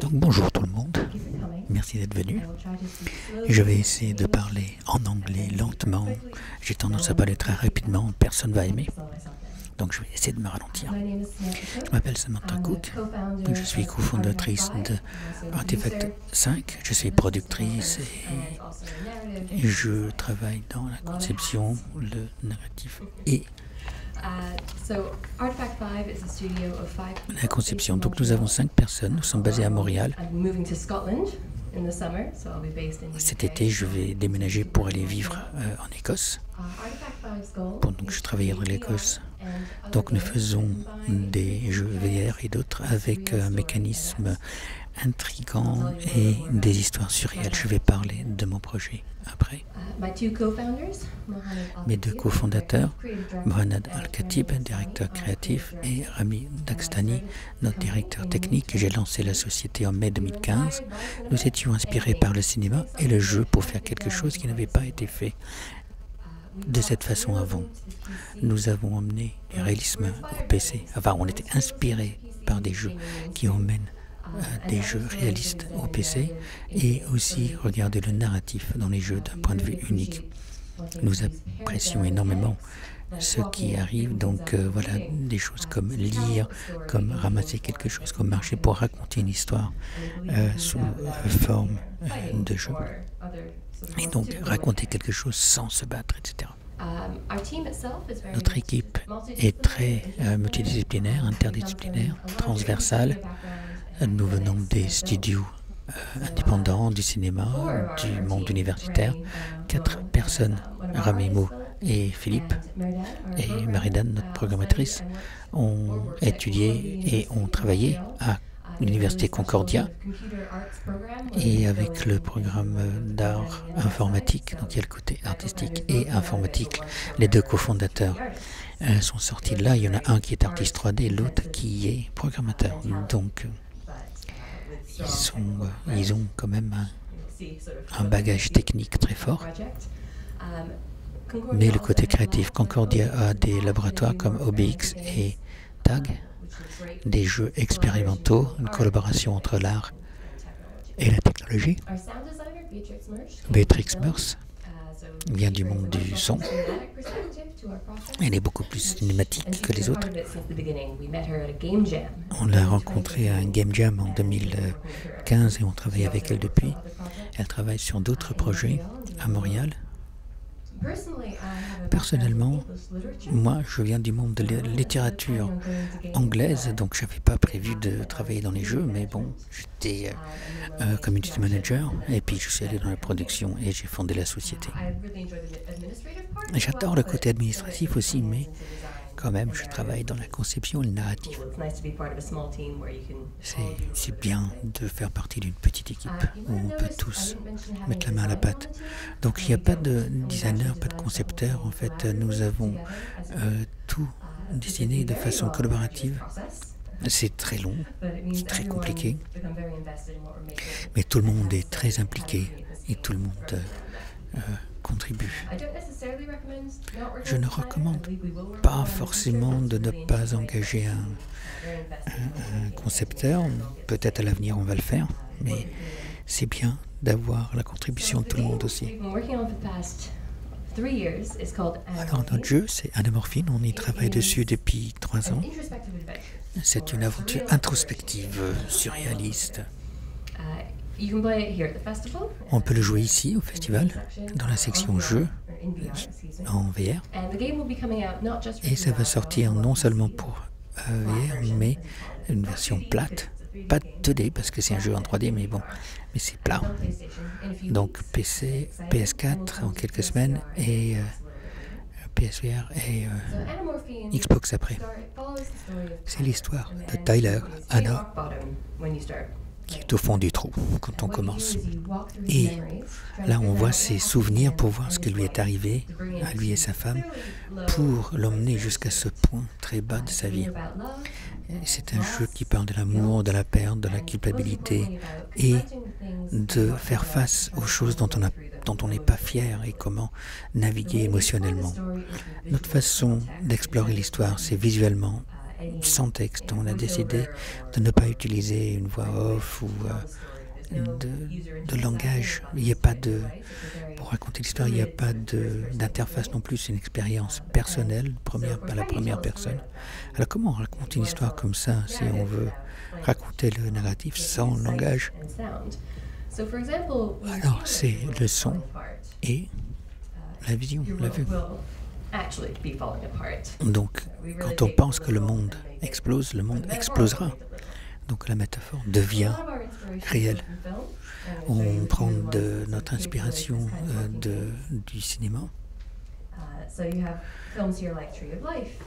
Donc bonjour tout le monde, merci d'être venu. Je vais essayer de parler en anglais lentement. J'ai tendance à parler très rapidement, personne ne va aimer. Donc je vais essayer de me ralentir. Je m'appelle Samantha Cook, je suis cofondatrice de Artifact 5, je suis productrice et je travaille dans la conception, le narratif et la conception. Donc nous avons 5 personnes, nous sommes basés à Montréal. Cet été, je vais déménager pour aller vivre en Écosse. Donc je travaille dans l'Écosse. Donc nous faisons des jeux VR et d'autres avec un mécanisme intrigant et des histoires surréelles. Je vais parler de mon projet après. Mes 2 cofondateurs, Mohanad Al-Khatib, directeur créatif, et Rami Dakstani, notre directeur technique. J'ai lancé la société en mai 2015. Nous étions inspirés par le cinéma et le jeu pour faire quelque chose qui n'avait pas été fait de cette façon avant. Nous avons emmené le réalisme au PC. Enfin, on était inspirés par des jeux qui emmènent des jeux réalistes au PC et aussi regarder le narratif dans les jeux d'un point de vue unique. Nous apprécions énormément ce qui arrive, donc voilà, des choses comme lire, comme ramasser quelque chose, comme marcher pour raconter une histoire sous forme de jeu. Et donc raconter quelque chose sans se battre, etc. Notre équipe est très multidisciplinaire, interdisciplinaire, transversale. Nous venons des studios indépendants, du cinéma, du monde universitaire. 4 personnes, Ramimo et Philippe, et Maridan, notre programmatrice, ont étudié et ont travaillé à l'Université Concordia et avec le programme d'art informatique, donc il y a le côté artistique et informatique. Les 2 cofondateurs sont sortis de là. Il y en a un qui est artiste 3D, l'autre qui est programmateur. Donc ils ont quand même un bagage technique très fort. Mais le côté créatif, Concordia a des laboratoires comme OBX et TAG, des jeux expérimentaux, une collaboration entre l'art et la technologie. Beatrix Murs vient du monde du son. Elle est beaucoup plus cinématique que les autres. On l'a rencontrée à un Game Jam en 2015 et on travaille avec elle depuis. Elle travaille sur d'autres projets à Montréal. Personnellement, moi, je viens du monde de la littérature anglaise, donc je n'avais pas prévu de travailler dans les jeux, mais bon, j'étais community manager, et puis je suis allé dans la production et j'ai fondé la société. J'adore le côté administratif aussi, mais quand même, je travaille dans la conception et le narratif. C'est bien de faire partie d'une petite équipe où on peut tous mettre la main à la pâte. Donc il n'y a pas de designer, pas de concepteur. En fait, nous avons tout dessiné de façon collaborative. C'est très long, c'est très compliqué, mais tout le monde est très impliqué et tout le monde contribue. Je ne recommande pas forcément de ne pas engager un concepteur. Peut-être à l'avenir on va le faire, mais c'est bien d'avoir la contribution de tout le monde aussi. Alors notre jeu, c'est Anamorphine, on y travaille dessus depuis 3 ans. C'est une aventure introspective, surréaliste. On peut le jouer ici au festival, dans la section jeux, en VR. Et ça va sortir non seulement pour VR, mais une version plate. Pas 2D parce que c'est un jeu en 3D, mais bon, mais c'est plat. Donc PC, PS4 en quelques semaines et PSVR et Xbox après. C'est l'histoire de Tyler, Anna, qui est au fond du trou quand on commence. Et là, on voit ses souvenirs pour voir ce qui lui est arrivé à lui et sa femme, pour l'emmener jusqu'à ce point très bas de sa vie. C'est un jeu qui parle de l'amour, de la perte, de la culpabilité et de faire face aux choses dont on n'est pas fier et comment naviguer émotionnellement. Notre façon d'explorer l'histoire, c'est visuellement sans texte. On a décidé de ne pas utiliser une voix off ou de langage. Il n'y a pas de... Pour raconter l'histoire, il n'y a pas d'interface non plus. C'est une expérience personnelle, à la première personne. Alors comment on raconte une histoire comme ça si on veut raconter le narratif sans langage? Alors c'est le son et la vision, la vue. Donc quand on pense que le monde explosera. Donc la métaphore devient réelle. On prend de notre inspiration du cinéma.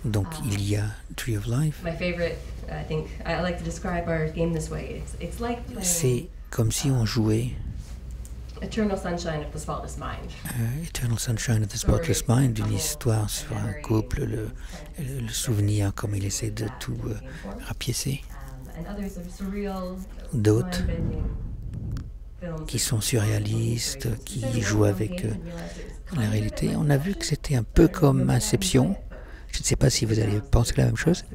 Donc il y a Tree of Life. C'est comme si on jouait Eternal Sunshine of the Spotless Mind, une histoire sur un couple, le souvenir, comme il essaie de tout rapiécer. D'autres qui sont surréalistes, qui jouent avec la réalité. On a vu que c'était un peu comme Inception. Je ne sais pas si vous allez penser la même chose.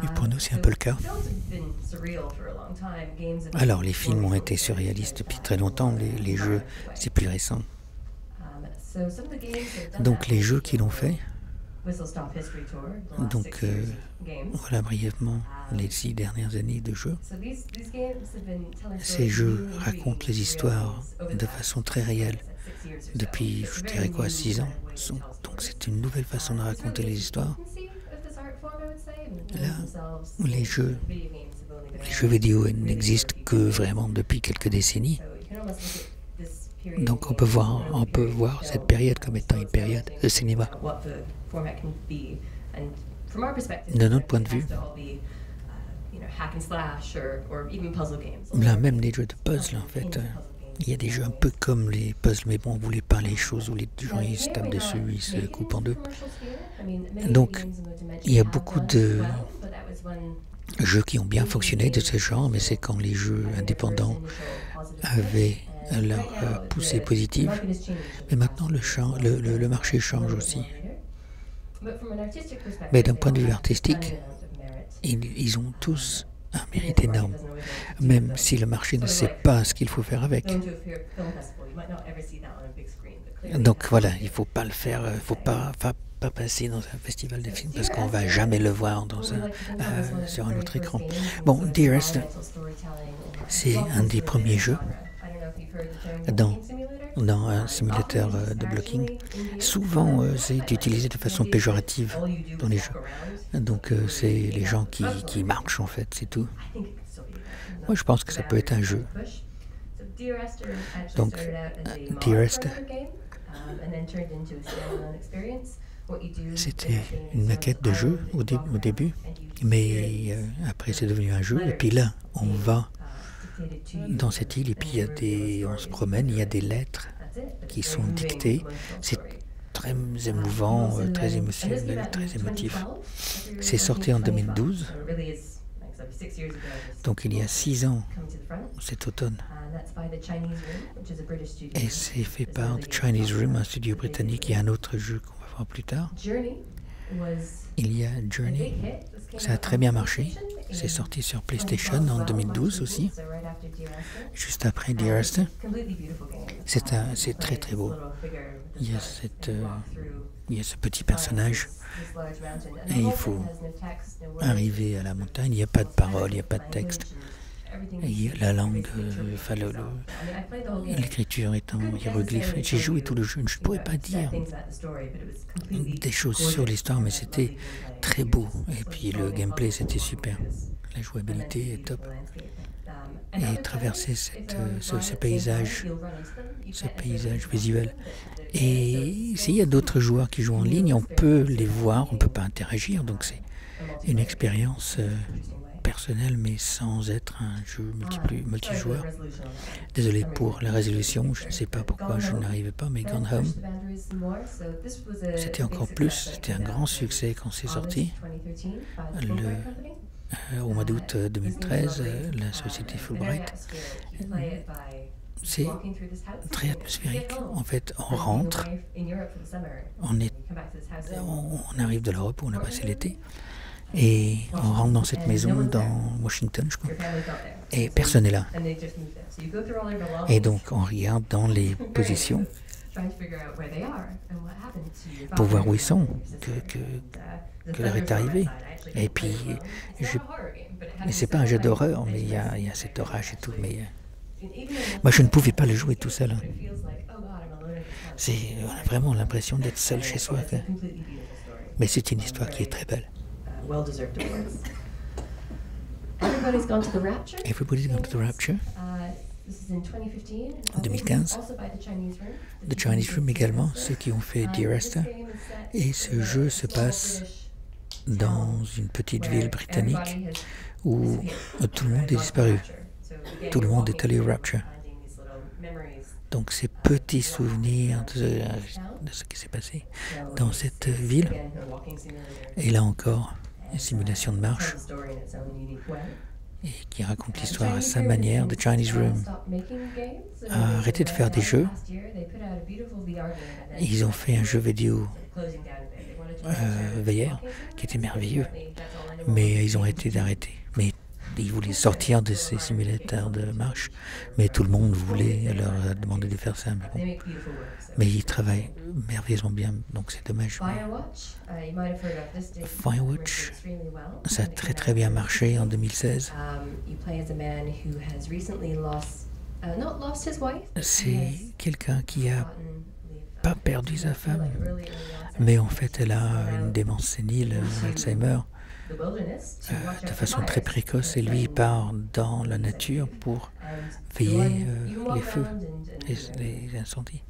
Mais pour nous, c'est un peu le cas. Alors, les films ont été surréalistes depuis très longtemps. Les jeux, c'est plus récent. Donc, les jeux qui l'ont fait. Donc, voilà brièvement les 6 dernières années de jeu. Ces jeux racontent les histoires de façon très réelle depuis, je dirais quoi, 6 ans. Donc c'est une nouvelle façon de raconter les histoires. Là, les jeux vidéo n'existent que vraiment depuis quelques décennies. Donc on peut voir cette période comme étant une période de cinéma. De notre point de vue, là même les jeux de puzzle en fait, il y a des jeux un peu comme les puzzles, mais bon, on ne voulait pas les choses où les gens ils se tapent dessus, ils se coupent en deux. Donc il y a beaucoup de jeux qui ont bien fonctionné de ce genre, mais c'est quand les jeux indépendants avaient leur poussée positive. Mais maintenant le marché change aussi. Mais d'un point de vue artistique, ils ont tous un mérite énorme, même si le marché ne sait pas ce qu'il faut faire avec. Donc voilà, il ne faut pas le faire, il ne faut pas passer dans un festival de films parce qu'on ne va jamais le voir sur un autre écran. Bon, Dearest, c'est un des premiers jeux dans un simulateur de blocking. Souvent, c'est utilisé de façon péjorative dans les jeux. Donc, c'est les gens qui marchent, en fait, c'est tout. Moi, je pense que ça peut être un jeu. Donc, Dearest, c'était une maquette de jeu au début, mais après, c'est devenu un jeu. Et puis là, on va dans cette île, et puis on se promène, il y a des lettres qui sont dictées. C'est très émouvant, très émotionnel, très émotif. C'est sorti en 2012, donc il y a 6 ans, cet automne. Et c'est fait par The Chinese Room, un studio britannique. Il y a un autre jeu qu'on va voir plus tard. Il y a Journey, ça a très bien marché. C'est sorti sur PlayStation en 2012 aussi, juste après Dearest. C'est très très beau. Il y a ce petit personnage et il faut arriver à la montagne. Il n'y a pas de parole, il n'y a pas de texte. Et la langue, l'écriture est en hiéroglyphe. J'ai joué tout le jeu, je ne pourrais pas dire des choses sur l'histoire, mais c'était très beau. Et puis le gameplay, c'était super. La jouabilité est top. Et traverser ce paysage visuel. Et s'il y a d'autres joueurs qui jouent en ligne, on peut les voir, on ne peut pas interagir. Donc c'est une expérience personnel, mais sans être un jeu multijoueur. Désolé pour la résolution, je ne sais pas pourquoi je n'arrivais pas, mais Gone Home, c'était encore plus, c'était un grand succès quand c'est sorti. Au mois d'août 2013, la société Fulbright, c'est très atmosphérique. En fait, on rentre, on est on arrive de l'Europe où on a passé l'été. Et on rentre dans cette maison dans Washington, je crois. Et personne n'est là. Et donc on regarde dans les positions pour voir où ils sont, que l'heure est arrivée. Et puis, c'est pas un jeu d'horreur, mais il y a cet orage et tout. Mais moi, je ne pouvais pas le jouer tout seul. Hein. On a vraiment l'impression d'être seul chez soi. Quoi. Mais c'est une histoire qui est très belle. Everybody's Gone to the Rapture. Everybody's Gone to the Rapture. En 2015. The Chinese Room également, ceux qui ont fait Dear Esther. Et ce jeu se passe dans une petite ville britannique où tout le monde est disparu. Tout le monde est allé au Rapture. Donc ces petits souvenirs de ce qui s'est passé dans cette ville. Et là encore, une simulation de marche et qui raconte l'histoire à sa manière. The Chinese Room a arrêté de faire des jeux. Ils ont fait un jeu vidéo VR qui était merveilleux, mais ils ont arrêté. Mais ils voulaient sortir de ces simulateurs de marche, mais tout le monde voulait leur demander de faire ça. Mais ils travaillent merveilleusement bien, donc c'est dommage. Firewatch, ça a très très bien marché en 2016. C'est quelqu'un qui a pas perdu sa femme, mais en fait elle a une démence sénile, Alzheimer. De façon très précoce, et lui il part dans la nature pour veiller les feux, les incendies.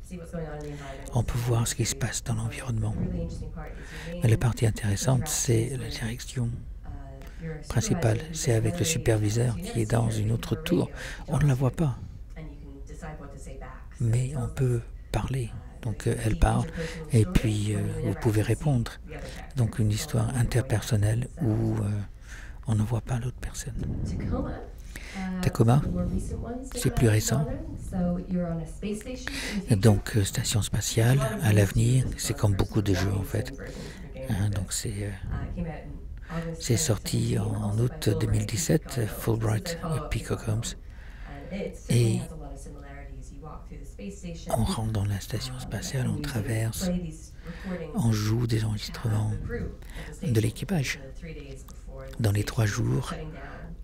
On peut voir ce qui se passe dans l'environnement. Mais la partie intéressante, c'est la direction principale. C'est avec le superviseur qui est dans une autre tour. On ne la voit pas, mais on peut parler. Donc elle parle et puis vous pouvez répondre. Donc une histoire interpersonnelle où on ne voit pas l'autre personne. Tacoma, c'est plus récent. Donc station spatiale, à l'avenir, c'est comme beaucoup de jeux en fait. Donc c'est sorti en août 2017, Fulbright Peacock Homes. Et on rentre dans la station spatiale, on traverse, on joue des enregistrements de l'équipage dans les 3 jours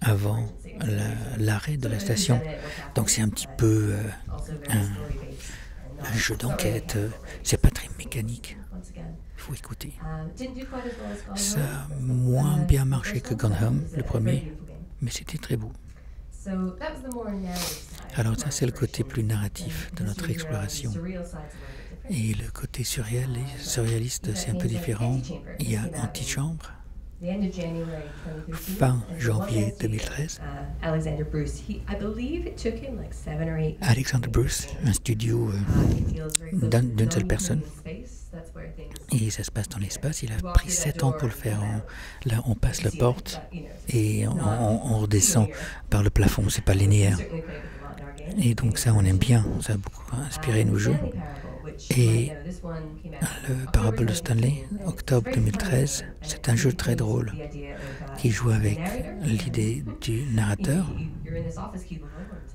avant l'arrêt de la station. Donc c'est un petit peu un jeu d'enquête, c'est pas très mécanique. Il faut écouter. Ça a moins bien marché que Gone Home, le premier, mais c'était très beau. Alors ça c'est le côté plus narratif de notre exploration. Et le côté surréaliste c'est un peu différent. Il y a Antichambre, fin janvier 2013. Alexander Bruce, un studio d'une seule personne. Et ça se passe dans l'espace. Il a pris 7 ans pour le faire. Là, on passe la porte et on redescend par le plafond. C'est pas linéaire. Et donc ça, on aime bien. Ça a beaucoup inspiré nos jeux. Et le Parable de Stanley, octobre 2013, c'est un jeu très drôle qui joue avec l'idée du narrateur.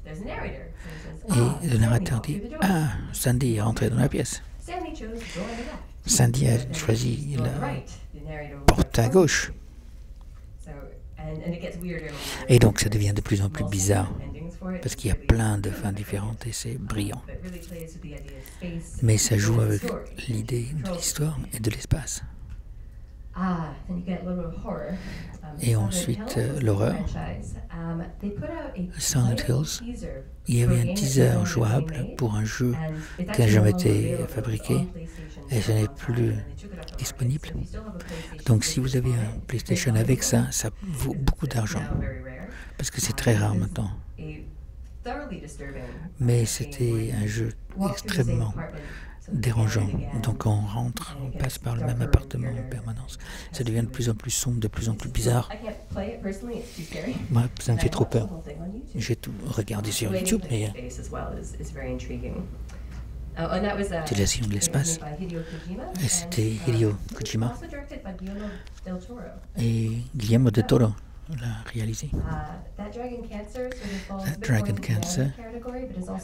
Et le narrateur dit « Ah, Sandy est rentré dans la pièce. Sandy a choisi la porte à gauche. » Et donc ça devient de plus en plus bizarre, parce qu'il y a plein de fins différentes et c'est brillant. Mais ça joue avec l'idée de l'histoire et de l'espace. Et ensuite, l'horreur. Silent Hills. Il y avait un teaser jouable pour un jeu qui n'a jamais été fabriqué et ce n'est plus disponible. Donc si vous avez un PlayStation avec ça, ça vaut beaucoup d'argent parce que c'est très rare maintenant. Mais c'était un jeu extrêmement dérangeant. Donc on rentre, on passe par le même appartement en permanence. Ça devient de plus en plus sombre, de plus en plus bizarre. Moi, ça me fait trop peur. J'ai tout regardé sur YouTube, mais utilisation de l'espace. Et c'était Hideo Kojima et Guillermo del Toro l'a réalisé. Dragon Cancer,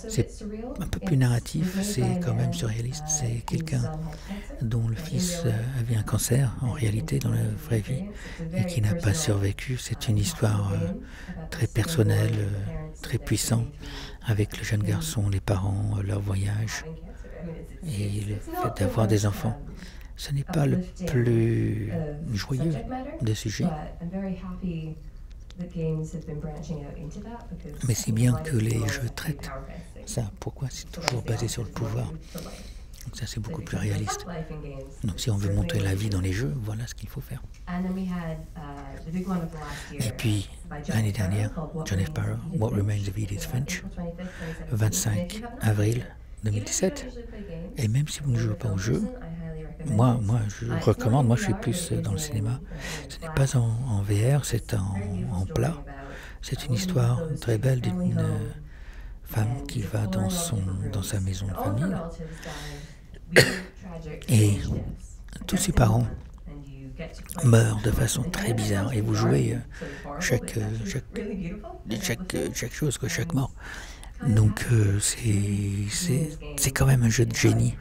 c'est un peu plus narratif, c'est quand même surréaliste. C'est quelqu'un dont le fils avait un cancer, en réalité, dans la vraie vie, et qui n'a pas survécu. C'est une histoire très personnelle, très puissante, avec le jeune garçon, les parents, leur voyage, et le fait d'avoir des enfants. Ce n'est pas le plus joyeux des sujets. Mais c'est bien que les jeux traitent ça. Pourquoi? C'est toujours basé sur le pouvoir. Donc ça, c'est beaucoup plus réaliste. Donc si on veut montrer la vie dans les jeux, voilà ce qu'il faut faire. Et puis, l'année dernière, John F. Barrow, What Remains of Edith Finch, 25 avril 2017. Et même si vous ne jouez pas au jeu, moi, je recommande, moi je suis plus dans le cinéma. Ce n'est pas en VR, c'est en plat. C'est une histoire très belle d'une femme qui va dans sa maison de famille. Et tous ses parents meurent de façon très bizarre. Et vous jouez chaque chose, chaque mort. Donc c'est quand même un jeu de génie.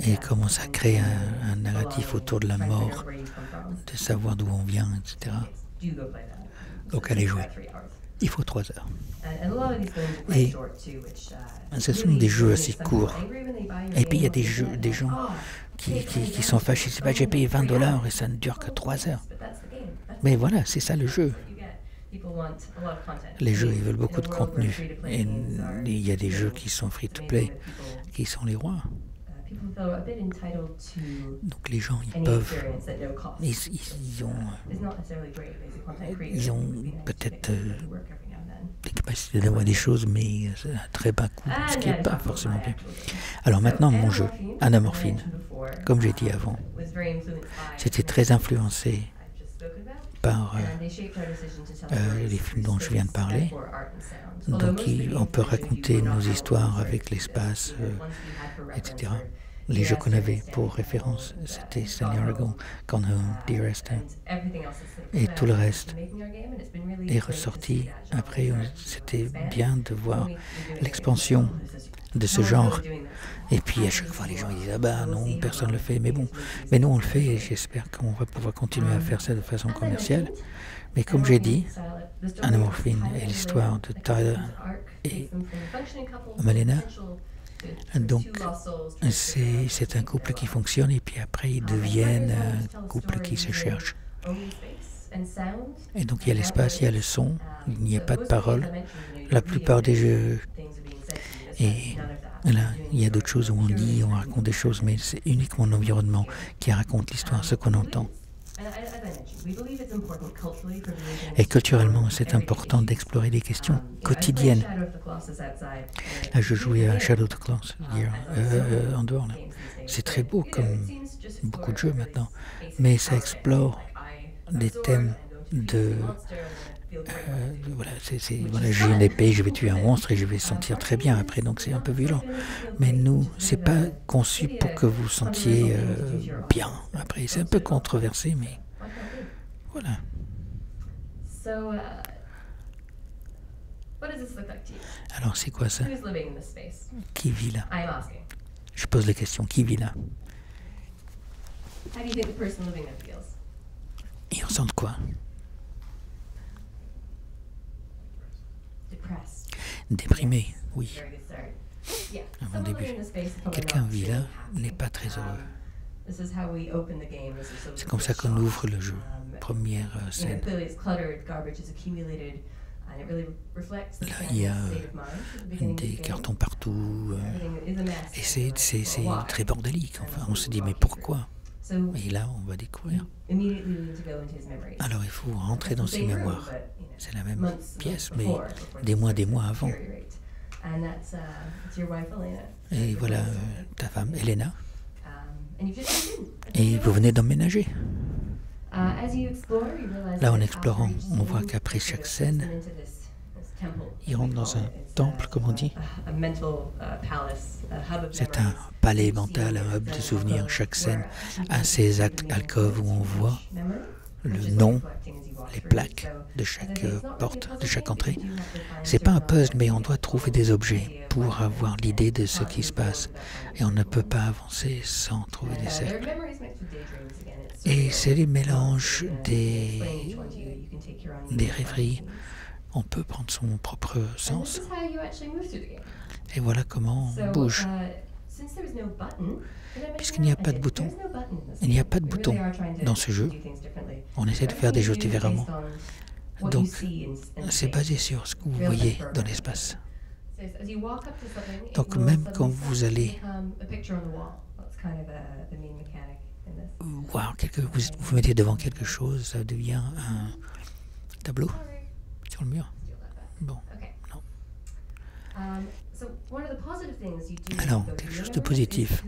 Et comment ça crée un narratif autour de la mort, de savoir d'où on vient, etc. Donc allez jouer. Il faut 3 heures. Et ce sont des jeux assez courts. Et puis il y a des gens qui sont fâchés. C'est pas, j'ai payé $20 et ça ne dure que 3 heures. Mais voilà, c'est ça le jeu. Les jeux, ils veulent beaucoup de contenu. Et il y a des jeux qui sont free-to-play, qui sont les rois. Donc les gens, ils peuvent... Ils ont peut-être la capacité d'avoir des choses, mais à très bas coût, ce qui n'est pas forcément bien. Alors maintenant, mon jeu, Anamorphine, comme j'ai dit avant, c'était très influencé par les films dont je viens de parler. Donc on peut raconter nos histoires avec l'espace, etc. Les jeux qu'on avait pour référence, c'était Stanley Aragon, Gone Home, Dearest Home. Et tout le reste est ressorti. Après, c'était bien de voir l'expansion de ce genre. Et puis à chaque fois, les gens disent « Ah bah non, personne ne le fait. » Mais bon, mais nous on le fait et j'espère qu'on va pouvoir continuer à faire ça de façon commerciale. Mais comme j'ai dit, Anamorphine est l'histoire de Tyler et Malena. Donc c'est un couple qui fonctionne et puis après ils deviennent un couple qui se cherche. Et donc il y a l'espace, il y a le son, il n'y a pas de parole. La plupart des jeux, et là il y a d'autres choses où on lit, on raconte des choses, mais c'est uniquement l'environnement qui raconte l'histoire, ce qu'on entend. Et culturellement, c'est important d'explorer des questions quotidiennes. Là, je jouais à Shadow of the Colossus hier, en dehors. C'est très beau comme beaucoup de jeux maintenant, mais ça explore des thèmes de... voilà, j'ai une épée, je vais tuer un monstre et je vais sentir très bien après, donc c'est un peu violent. Mais nous, c'est pas conçu pour que vous sentiez bien après. C'est un peu controversé, mais voilà. Alors c'est quoi ça? Qui vit là? Je pose la question, qui vit là? Ils ressentent quoi? Déprimé, oui. À mon début. Quelqu'un vit là, n'est pas très heureux. C'est comme ça qu'on ouvre le jeu. Première scène. Là, il y a des cartons partout. Et c'est très bordélique. Enfin, on se dit, mais pourquoi? Et là, on va découvrir. Alors, il faut rentrer dans ses mémoires. C'est la même pièce, mais des mois avant. Et voilà ta femme, Elena. Et vous venez d'emménager. Là, en explorant, on voit qu'après chaque scène, Il rentre dans un temple, comme on dit. C'est un palais mental, un hub de souvenirs. Chaque scène a ses alcôves où on voit le nom, les plaques de chaque porte, de chaque entrée. C'est pas un puzzle, mais on doit trouver des objets pour avoir l'idée de ce qui se passe. Et on ne peut pas avancer sans trouver des cercles. Et c'est les mélanges des rêveries. On peut prendre son propre sens. Et voilà comment on bouge. Puisqu'il n'y a pas de bouton, il n'y a pas de bouton dans ce jeu. On essaie de faire des choses différemment. Donc, c'est basé sur ce que vous voyez dans l'espace. Donc, même quand vous allez voir vous mettez devant quelque chose, ça devient un tableau sur le mur. Bon, non. Alors, quelque chose de positif,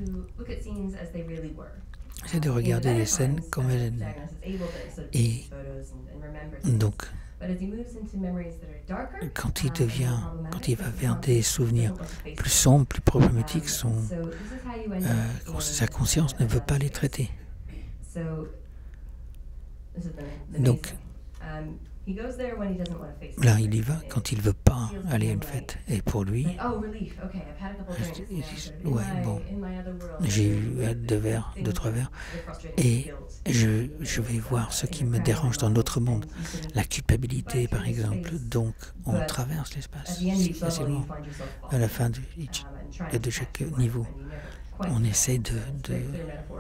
c'est de regarder les scènes comme elles sont. Et donc, quand il va vers des souvenirs plus sombres, plus problématiques, sa conscience ne veut pas les traiter. Donc, là, il y va quand il ne veut pas aller à une fête. Et pour lui, ouais, bon, j'ai eu 2-3 verres, et je vais voir ce qui me dérange dans notre monde. La culpabilité, par exemple. Donc, on traverse l'espace facilement à la fin de chaque niveau. On essaie de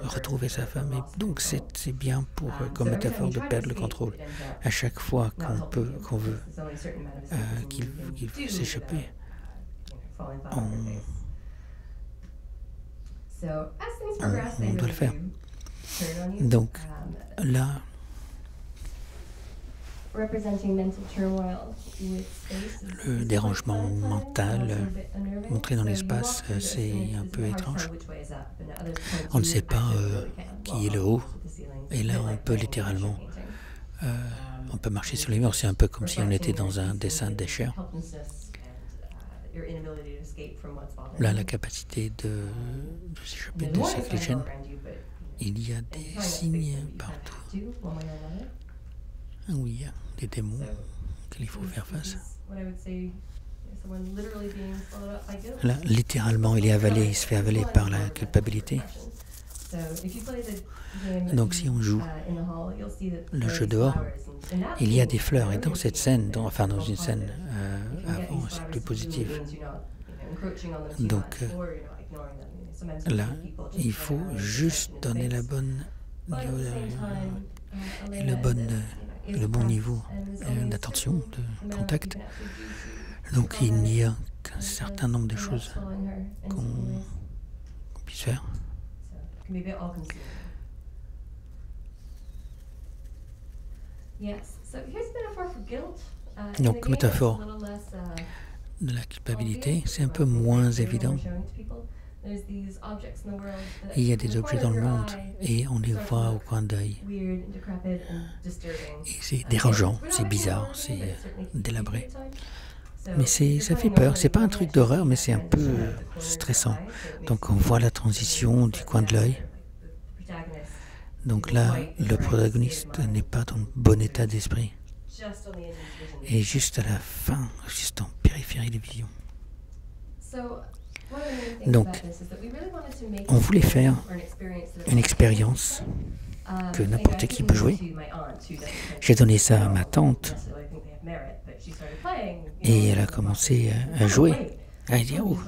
retrouver sa femme. Et donc, c'est bien comme métaphore de perdre le contrôle. À chaque fois qu'on veut qu'il veut s'échapper, on doit le faire. Donc, là, le dérangement mental montré dans l'espace, c'est un peu étrange. On ne sait pas qui est le haut, et là on peut littéralement on peut marcher sur les murs. C'est un peu comme si on était dans un dessin d'Escher. Là, la capacité de s'échapper de ce qui gêne. Il y a des signes partout. Oui, il y a des démons qu'il faut faire face. Là, littéralement, il est avalé, il se fait avaler par la culpabilité. Donc, si on joue le jeu dehors, il y a des fleurs. Et dans cette scène, dans une scène avant, c'est plus positif. Donc, là, il faut juste donner le bon niveau d'attention, de contact. Donc il n'y a qu'un certain nombre de choses qu'on puisse faire. Donc, métaphore de la culpabilité, c'est un peu moins évident. Il y a des objets dans le monde et on les voit au coin d'œil. Et c'est dérangeant, c'est bizarre, c'est délabré. Mais ça fait peur. C'est pas un truc d'horreur, mais c'est un peu stressant. Donc on voit la transition du coin de l'œil. Donc là, le protagoniste n'est pas dans le bon état d'esprit. Et juste à la fin, juste en périphérie de vision. Donc, on voulait faire une expérience que n'importe qui peut jouer. J'ai donné ça à ma tante et elle a commencé à jouer. Elle a dit, oh,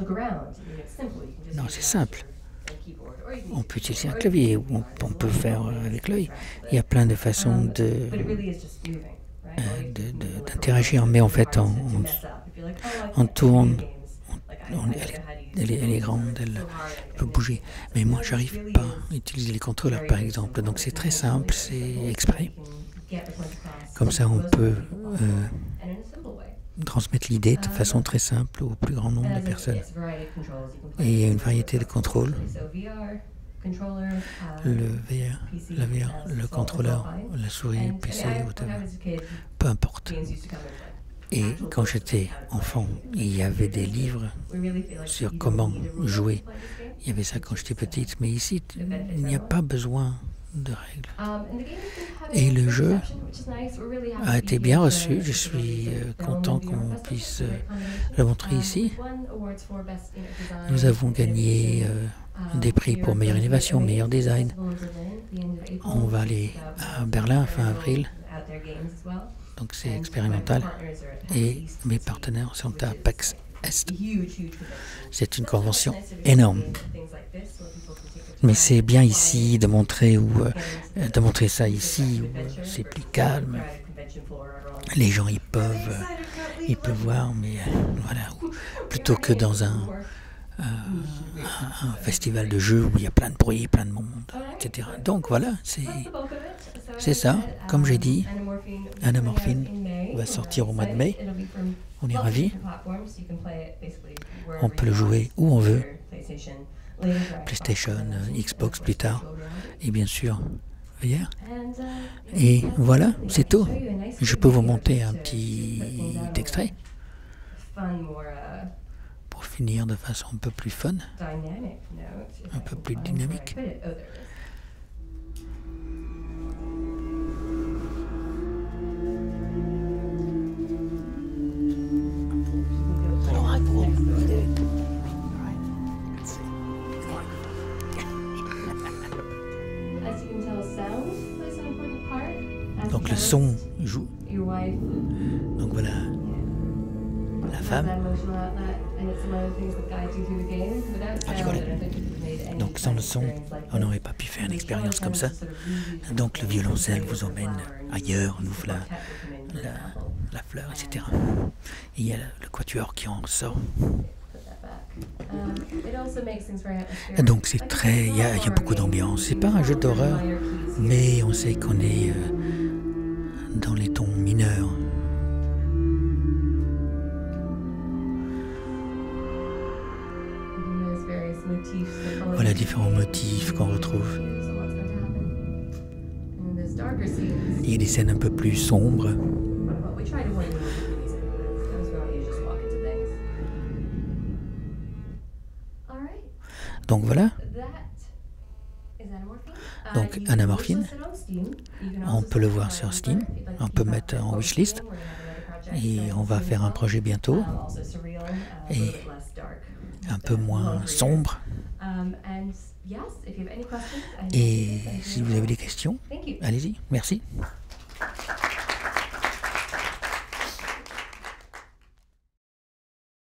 non, c'est simple. On peut utiliser un clavier, on peut faire avec l'œil. Il y a plein de façons d'interagir, mais en fait, on tourne. Elle est grande, elle peut bouger. Mais moi, j'arrive pas à utiliser les contrôleurs, par exemple. Donc, c'est très simple, c'est exprès. Comme ça, on peut transmettre l'idée de façon très simple au plus grand nombre de personnes. Et il y a une variété de contrôles. Le VR, la VR, le contrôleur, la souris, PC, whatever. Peu importe. Et quand j'étais enfant, il y avait des livres sur comment jouer. Il y avait ça quand j'étais petite, mais ici, il n'y a pas besoin de règles. Et le jeu a été bien reçu. Je suis content qu'on puisse le montrer ici. Nous avons gagné des prix pour meilleure innovation, meilleur design. On va aller à Berlin fin avril. Donc c'est expérimental. Et mes partenaires sont à PAX Est. C'est une convention énorme. Mais c'est bien ici de montrer ça ici où c'est plus calme. Les gens ils peuvent voir, mais voilà, plutôt que dans un festival de jeux où il y a plein de bruit, plein de monde, etc. Donc voilà, c'est ça. Comme j'ai dit, Anamorphine va sortir au mois de mai. On est ravis. On peut le jouer où on veut. PlayStation, Xbox plus tard. Et bien sûr, VR. Et voilà, c'est tout. Je peux vous monter un petit extrait pour finir de façon un peu plus fun, un peu plus dynamique. Donc le son joue. Donc voilà la femme. Donc sans le son, on n'aurait pas pu faire une expérience comme ça. Donc le violoncelle vous emmène ailleurs, on ouvre la fleur, etc. Et il y a le quatuor qui en sort. Donc c'est il y a beaucoup d'ambiance. C'est pas un jeu d'horreur, mais on sait qu'on est dans les tons mineurs. Voilà différents motifs qu'on retrouve. Il y a des scènes un peu plus sombres. Donc voilà. Donc Anamorphine, on peut le voir sur Steam, on peut mettre en wishlist et on va faire un projet bientôt et un peu moins sombre. Et si vous avez des questions, allez-y, merci.